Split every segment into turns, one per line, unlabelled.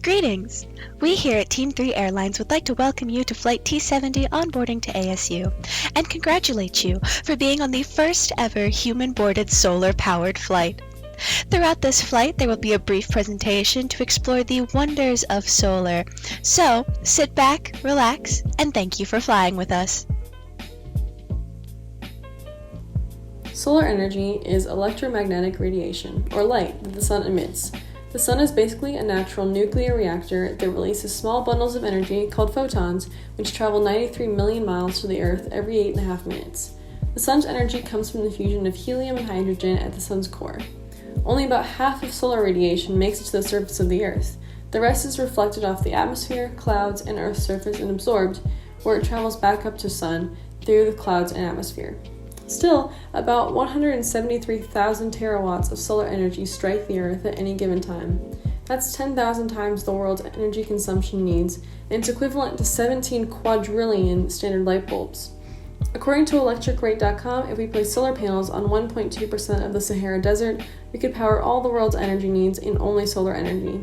Greetings! We here at Team 3 Airlines would like to welcome you to Flight T70 onboarding to ASU and congratulate you for being on the first ever human-boarded solar-powered flight. Throughout this flight, there will be a brief presentation to explore the wonders of solar. So, sit back, relax, and thank you for flying with us.
Solar energy is electromagnetic radiation, or light, that the sun emits. The sun is basically a natural nuclear reactor that releases small bundles of energy called photons, which travel 93 million miles to the Earth every 8.5 minutes. The sun's energy comes from the fusion of helium and hydrogen at the sun's core. Only about half of solar radiation makes it to the surface of the Earth. The rest is reflected off the atmosphere, clouds, and Earth's surface and absorbed, where it travels back up to sun through the clouds and atmosphere. Still, about 173,000 terawatts of solar energy strike the Earth at any given time. That's 10,000 times the world's energy consumption needs, and it's equivalent to 17 quadrillion standard light bulbs. According to electricrate.com, if we place solar panels on 1.2% of the Sahara Desert, we could power all the world's energy needs in only solar energy.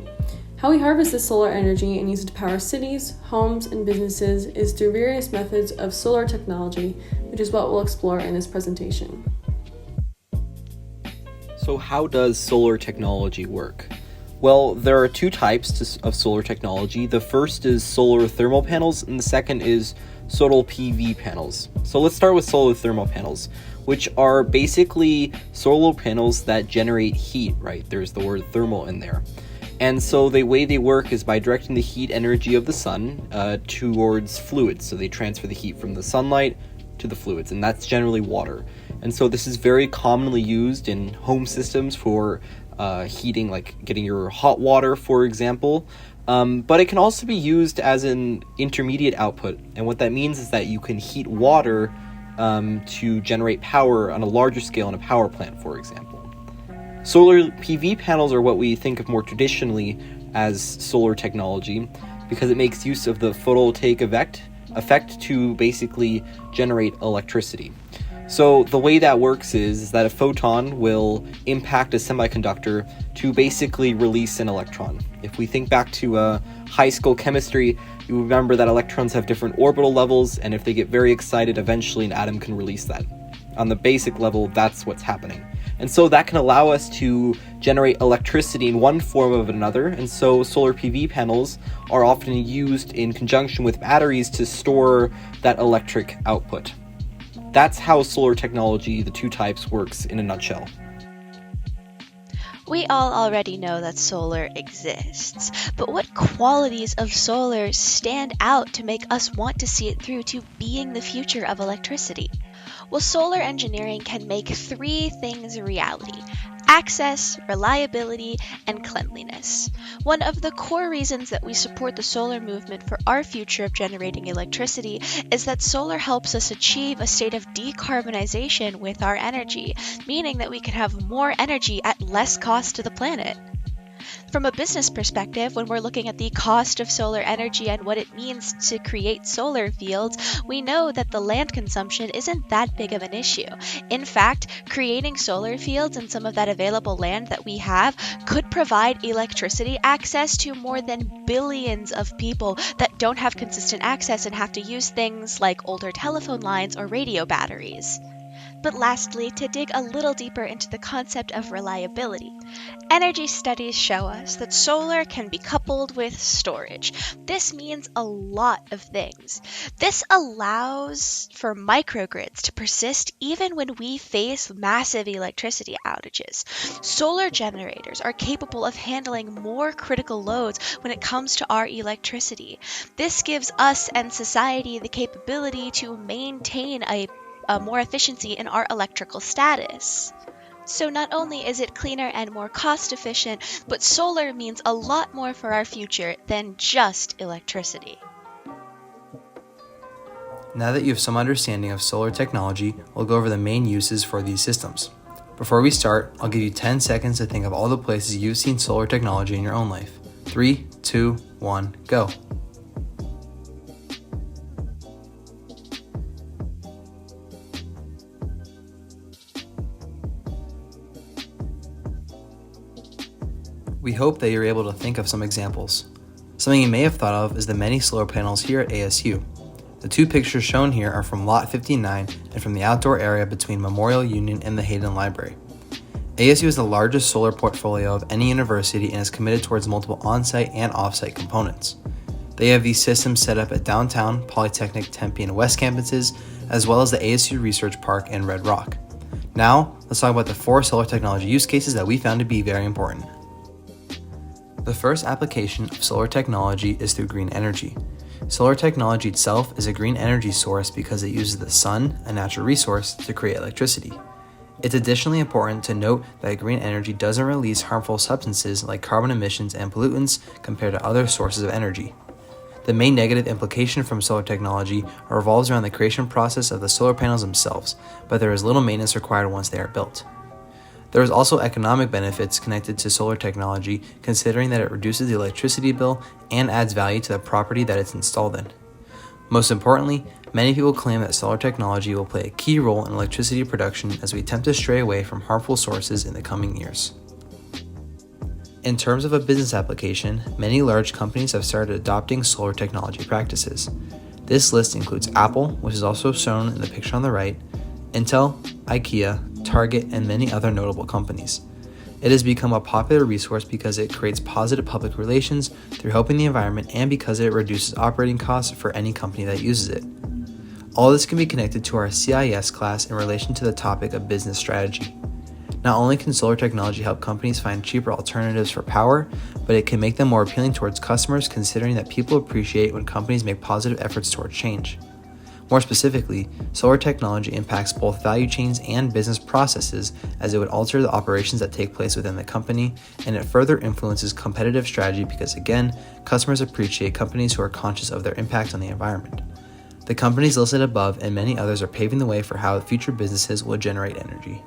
How we harvest this solar energy and use it to power cities, homes, and businesses is through various methods of solar technology, which is what we'll explore in this presentation.
So how does solar technology work? Well, there are two types of solar technology. The first is solar thermal panels, and the second is solar PV panels. So let's start with solar thermal panels, which are basically solar panels that generate heat, right? There's the word thermal in there. And so the way they work is by directing the heat energy of the sun towards fluids. So they transfer the heat from the sunlight to the fluids, and that's generally water. And so this is very commonly used in home systems for heating, like getting your hot water, for example. But it can also be used as an intermediate output. And what that means is that you can heat water to generate power on a larger scale in a power plant, for example. Solar PV panels are what we think of more traditionally as solar technology because it makes use of the photovoltaic effect to basically generate electricity. So the way that works is that a photon will impact a semiconductor to basically release an electron. If we think back to high school chemistry, you remember that electrons have different orbital levels, and if they get very excited, eventually an atom can release that. On the basic level, that's what's happening. And so that can allow us to generate electricity in one form or another. And so solar PV panels are often used in conjunction with batteries to store that electric output. That's how solar technology, the two types, works in a nutshell.
We all already know that solar exists, but what qualities of solar stand out to make us want to see it through to being the future of electricity? Well, solar engineering can make three things a reality: access, reliability, and cleanliness. One of the core reasons that we support the solar movement for our future of generating electricity is that solar helps us achieve a state of decarbonization with our energy, meaning that we can have more energy at less cost to the planet. From a business perspective, when we're looking at the cost of solar energy and what it means to create solar fields, we know that the land consumption isn't that big of an issue. In fact, creating solar fields and some of that available land that we have could provide electricity access to more than billions of people that don't have consistent access and have to use things like older telephone lines or radio batteries. But lastly, to dig a little deeper into the concept of reliability. Energy studies show us that solar can be coupled with storage. This means a lot of things. This allows for microgrids to persist even when we face massive electricity outages. Solar generators are capable of handling more critical loads when it comes to our electricity. This gives us and society the capability to maintain a more efficiency in our electrical status. So not only is it cleaner and more cost efficient, but solar means a lot more for our future than just electricity.
Now that you have some understanding of solar technology, we'll go over the main uses for these systems. Before we start, I'll give you 10 seconds to think of all the places you've seen solar technology in your own life. 3, 2, 1, go. We hope that you're able to think of some examples. Something you may have thought of is the many solar panels here at ASU. The two pictures shown here are from Lot 59 and from the outdoor area between Memorial Union and the Hayden Library. ASU is the largest solar portfolio of any university and is committed towards multiple on-site and off-site components. They have these systems set up at downtown, Polytechnic, Tempe, and West campuses, as well as the ASU Research Park and Red Rock. Now, let's talk about the 4 solar technology use cases that we found to be very important. The first application of solar technology is through green energy. Solar technology itself is a green energy source because it uses the sun, a natural resource, to create electricity. It's additionally important to note that green energy doesn't release harmful substances like carbon emissions and pollutants compared to other sources of energy. The main negative implication from solar technology revolves around the creation process of the solar panels themselves, but there is little maintenance required once they are built. There is also economic benefits connected to solar technology, considering that it reduces the electricity bill and adds value to the property that it's installed in. Most importantly, many people claim that solar technology will play a key role in electricity production as we attempt to stray away from harmful sources in the coming years. In terms of a business application, many large companies have started adopting solar technology practices. This list includes Apple, which is also shown in the picture on the right, Intel, IKEA, Target, and many other notable companies. It has become a popular resource because it creates positive public relations through helping the environment and because it reduces operating costs for any company that uses it. All this can be connected to our CIS class in relation to the topic of business strategy. Not only can solar technology help companies find cheaper alternatives for power, but it can make them more appealing towards customers, considering that people appreciate when companies make positive efforts towards change. More specifically, solar technology impacts both value chains and business processes, as it would alter the operations that take place within the company, and it further influences competitive strategy because, again, customers appreciate companies who are conscious of their impact on the environment. The companies listed above and many others are paving the way for how future businesses will generate energy.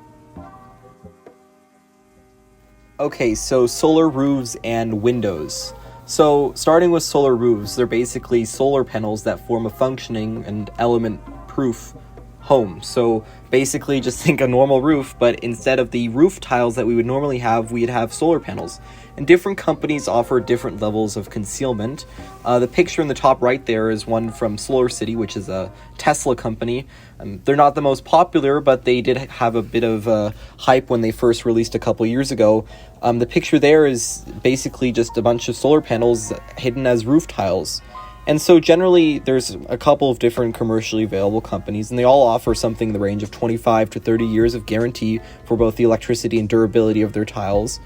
Okay, so solar roofs and windows. So starting with solar roofs, they're basically solar panels that form a functioning and element-proof home. So basically just think a normal roof, but instead of the roof tiles that we would normally have, we'd have solar panels. And different companies offer different levels of concealment. The picture in the top right there is one from SolarCity, which is a Tesla company. They're not the most popular, but they did have a bit of hype when they first released a couple years ago. The picture there is basically just a bunch of solar panels hidden as roof tiles. And so generally, there's a couple of different commercially available companies, and they all offer something in the range of 25 to 30 years of guarantee for both the electricity and durability of their tiles.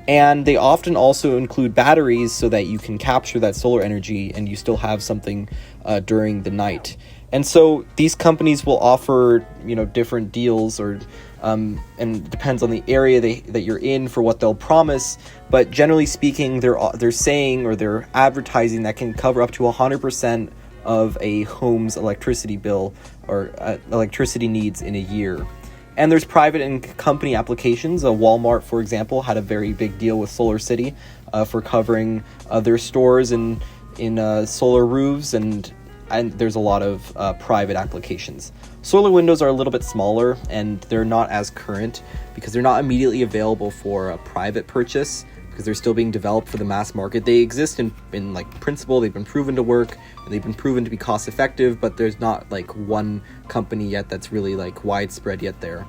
And they often also include batteries so that you can capture that solar energy and you still have something during the night. And so these companies will offer, different deals and it depends on the area that you're in for what they'll promise. But generally speaking, they're saying or they're advertising that can cover up to 100% of a home's electricity bill or electricity needs in a year. And there's private and company applications. Walmart, for example, had a very big deal with SolarCity for covering their stores in solar roofs, and there's a lot of private applications. Solar windows are a little bit smaller, and they're not as current because they're not immediately available for a private purchase because they're still being developed for the mass market. They exist in principle. They've been proven to work, and they've been proven to be cost effective, but there's not one company yet that's really widespread yet there.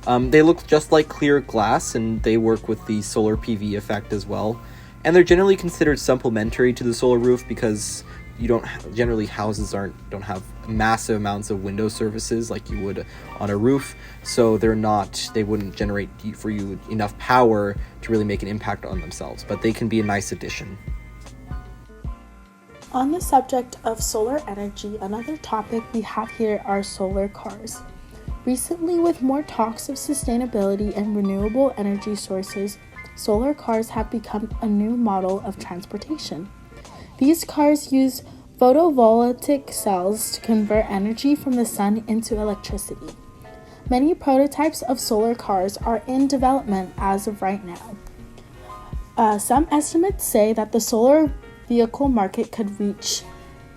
They look just like clear glass, and they work with the solar PV effect as well. And they're generally considered supplementary to the solar roof because houses don't have massive amounts of window surfaces like you would on a roof, so they wouldn't generate for you enough power to really make an impact on themselves, but they can be a nice addition.
On the subject of solar energy, another topic we have here are solar cars. Recently, with more talks of sustainability and renewable energy sources, solar cars have become a new model of transportation. These cars use photovoltaic cells to convert energy from the sun into electricity. Many prototypes of solar cars are in development as of right now. Some estimates say that the solar vehicle market could reach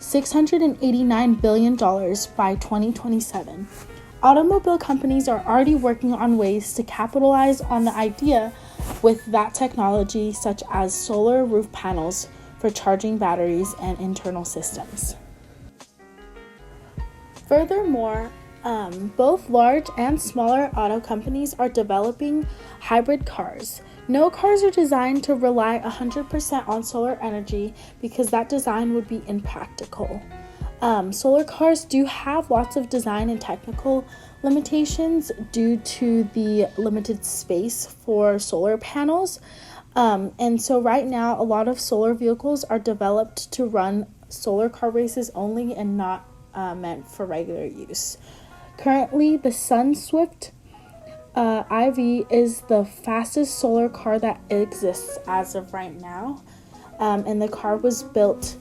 $689 billion by 2027. Automobile companies are already working on ways to capitalize on the idea with that technology, such as solar roof panels for charging batteries and internal systems. Furthermore, both large and smaller auto companies are developing hybrid cars. No cars are designed to rely 100% on solar energy because that design would be impractical. Solar cars do have lots of design and technical limitations due to the limited space for solar panels. And so right now, a lot of solar vehicles are developed to run solar car races only and not meant for regular use. Currently, the SunSwift IV is the fastest solar car that exists as of right now. And the car was built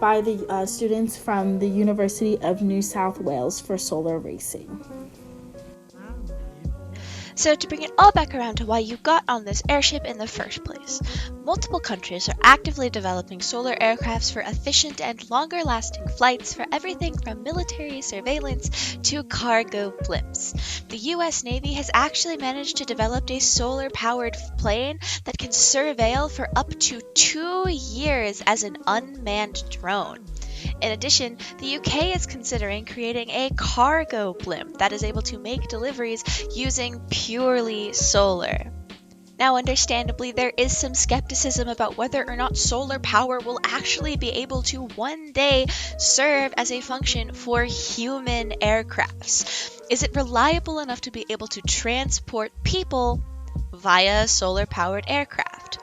by the students from the University of New South Wales for solar racing.
So to bring it all back around to why you got on this airship in the first place, multiple countries are actively developing solar aircrafts for efficient and longer-lasting flights for everything from military surveillance to cargo blimps. The US Navy has actually managed to develop a solar-powered plane that can surveil for up to 2 years as an unmanned drone. In addition, the UK is considering creating a cargo blimp that is able to make deliveries using purely solar. Now, understandably, there is some skepticism about whether or not solar power will actually be able to one day serve as a function for human aircrafts. Is it reliable enough to be able to transport people via solar-powered aircraft?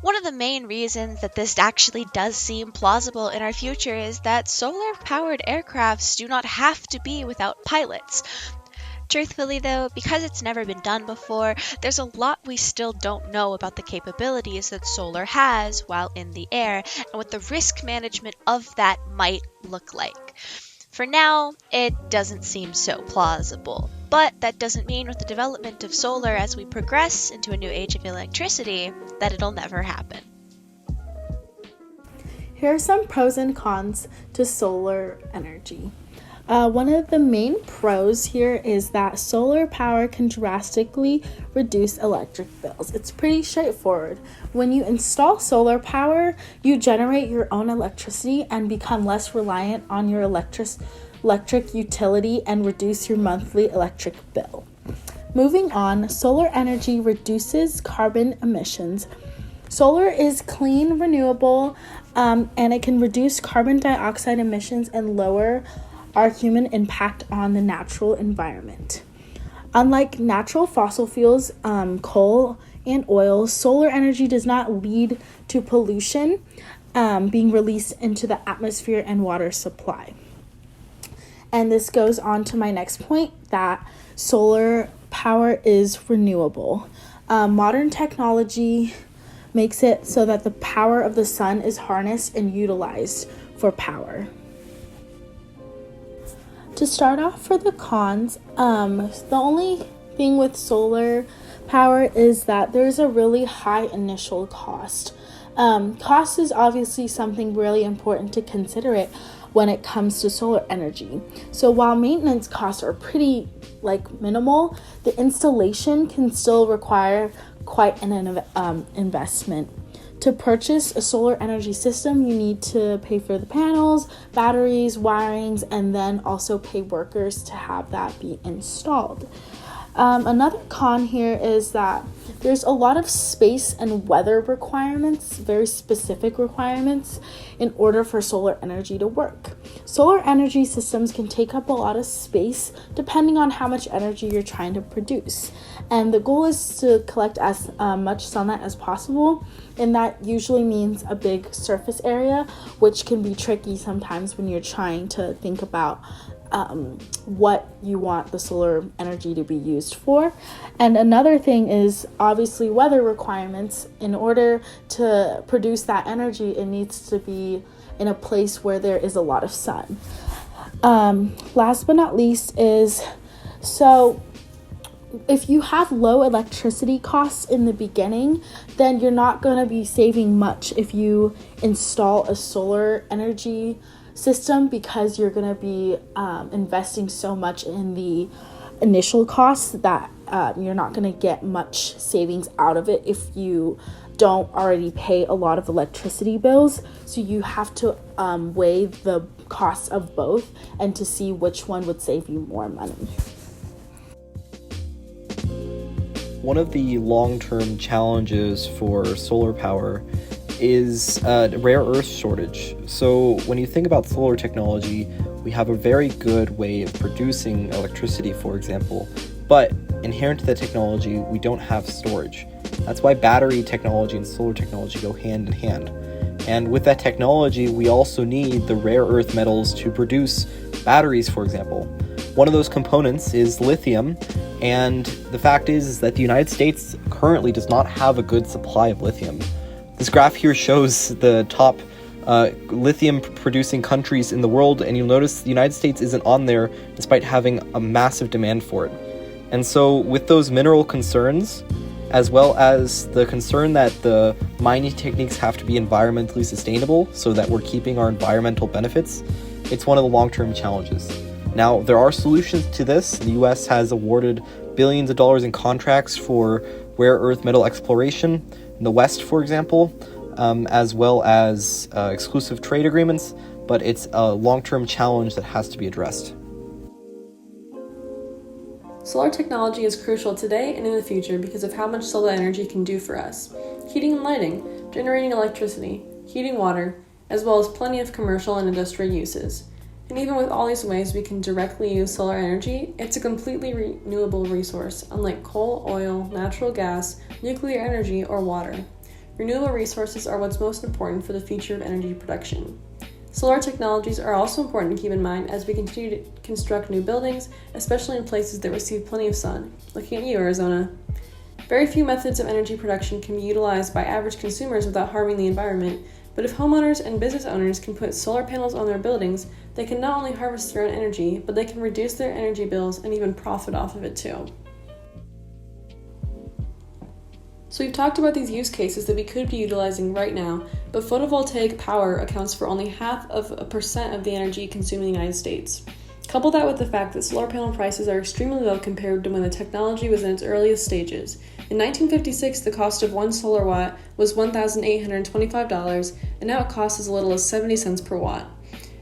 One of the main reasons that this actually does seem plausible in our future is that solar-powered aircrafts do not have to be without pilots. Truthfully though, because it's never been done before, there's a lot we still don't know about the capabilities that solar has while in the air and what the risk management of that might look like. For now, it doesn't seem so plausible, but that doesn't mean with the development of solar as we progress into a new age of electricity that it'll never happen.
Here are some pros and cons to solar energy. One of the main pros here is that solar power can drastically reduce electric bills. It's pretty straightforward. When you install solar power, you generate your own electricity and become less reliant on your electric utility and reduce your monthly electric bill. Moving on, solar energy reduces carbon emissions. Solar is clean, renewable, and it can reduce carbon dioxide emissions and lower our human impact on the natural environment. Unlike natural fossil fuels, coal and oil, solar energy does not lead to pollution being released into the atmosphere and water supply. And this goes on to my next point, that solar power is renewable. Modern technology makes it so that the power of the sun is harnessed and utilized for power. To start off for the cons, the only thing with solar power is that there's a really high initial cost. Cost is obviously something really important to consider it when it comes to solar energy. So while maintenance costs are pretty minimal, the installation can still require quite an investment. To purchase a solar energy system, you need to pay for the panels, batteries, wirings, and then also pay workers to have that be installed. Another con here is that there's a lot of space and weather requirements, very specific requirements, in order for solar energy to work. Solar energy systems can take up a lot of space depending on how much energy you're trying to produce. And the goal is to collect as much sunlight as possible, and that usually means a big surface area, which can be tricky sometimes when you're trying to think about what you want the solar energy to be used for. And another thing is obviously weather requirements. In order to produce that energy, it needs to be in a place where there is a lot of sun. Last but not least is, so if you have low electricity costs in the beginning, then you're not going to be saving much if you install a solar energy system, because you're going to be investing so much in the initial costs that you're not going to get much savings out of it if you don't already pay a lot of electricity bills. So you have to weigh the costs of both and to see which one would save you more money.
One of the long-term challenges for solar power is a rare earth shortage. So when you think about solar technology, we have a very good way of producing electricity, for example, but inherent to the technology, we don't have storage. That's why battery technology and solar technology go hand in hand. And with that technology, we also need the rare earth metals to produce batteries, for example. One of those components is lithium, and the fact is that the United States currently does not have a good supply of lithium. This graph here shows the top lithium producing countries in the world, and you'll notice the United States isn't on there despite having a massive demand for it. And so with those mineral concerns, as well as the concern that the mining techniques have to be environmentally sustainable so that we're keeping our environmental benefits, it's one of the long-term challenges. Now, there are solutions to this. The US has awarded billions of dollars in contracts for rare earth metal exploration in the West, for example, as well as exclusive trade agreements, but it's a long-term challenge that has to be addressed.
Solar technology is crucial today and in the future because of how much solar energy can do for us. Heating and lighting, generating electricity, heating water, as well as plenty of commercial and industrial uses. And even with all these ways we can directly use solar energy, it's a completely renewable resource, unlike coal, oil, natural gas, nuclear energy, or water. Renewable resources are what's most important for the future of energy production. Solar technologies are also important to keep in mind as we continue to construct new buildings, especially in places that receive plenty of sun. Looking at you, Arizona. Very few methods of energy production can be utilized by average consumers without harming the environment, but if homeowners and business owners can put solar panels on their buildings, they can not only harvest their own energy, but they can reduce their energy bills and even profit off of it too. So we've talked about these use cases that we could be utilizing right now, but photovoltaic power accounts for only 0.5% of the energy consumed in the United States. Couple that with the fact that solar panel prices are extremely low compared to when the technology was in its earliest stages. In 1956, the cost of one solar watt was $1,825, and now it costs as little as 70 cents per watt.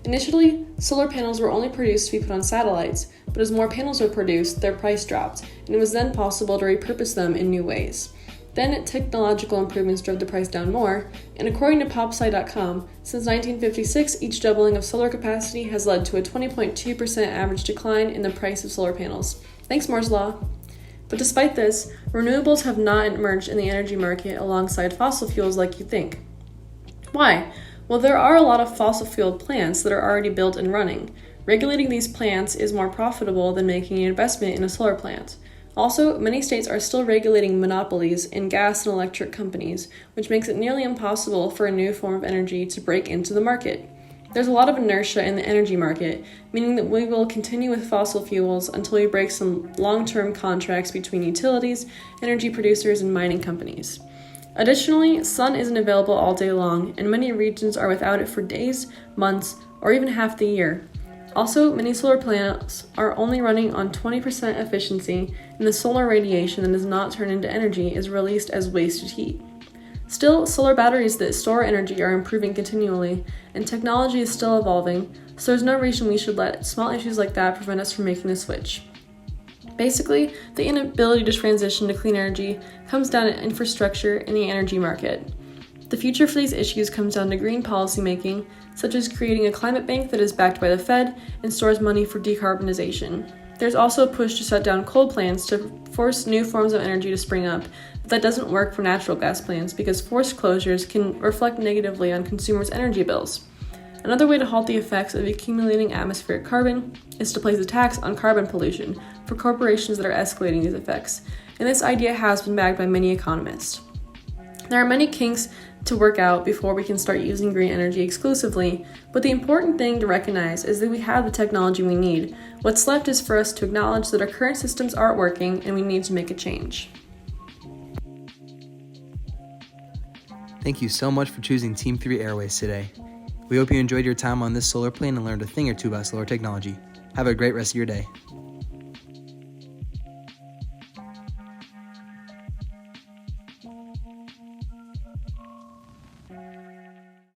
Initially, solar panels were only produced to be put on satellites, but as more panels were produced, their price dropped, and it was then possible to repurpose them in new ways. Then technological improvements drove the price down more, and according to popsci.com, since 1956, each doubling of solar capacity has led to a 20.2% average decline in the price of solar panels. Thanks, Moore's Law. But despite this, renewables have not emerged in the energy market alongside fossil fuels like you think. Why? Well, there are a lot of fossil fuel plants that are already built and running. Regulating these plants is more profitable than making an investment in a solar plant. Also, many states are still regulating monopolies in gas and electric companies, which makes it nearly impossible for a new form of energy to break into the market. There's a lot of inertia in the energy market, meaning that we will continue with fossil fuels until we break some long-term contracts between utilities, energy producers, and mining companies. Additionally, sun isn't available all day long, and many regions are without it for days, months, or even half the year. Also, many solar panels are only running on 20% efficiency, and the solar radiation that is not turned into energy is released as wasted heat. Still, solar batteries that store energy are improving continually, and technology is still evolving, so there's no reason we should let small issues like that prevent us from making the switch. Basically, the inability to transition to clean energy comes down to infrastructure in the energy market. The future for these issues comes down to green policymaking, such as creating a climate bank that is backed by the Fed and stores money for decarbonization. There's also a push to shut down coal plants to force new forms of energy to spring up, but that doesn't work for natural gas plants because forced closures can reflect negatively on consumers' energy bills. Another way to halt the effects of accumulating atmospheric carbon is to place a tax on carbon pollution for corporations that are escalating these effects, and this idea has been backed by many economists. There are many kinks to work out before we can start using green energy exclusively, but the important thing to recognize is that we have the technology we need. What's left is for us to acknowledge that our current systems aren't working and we need to make a change.
Thank you so much for choosing Team 3 Airways today. We hope you enjoyed your time on this solar plane and learned a thing or two about solar technology. Have a great rest of your day.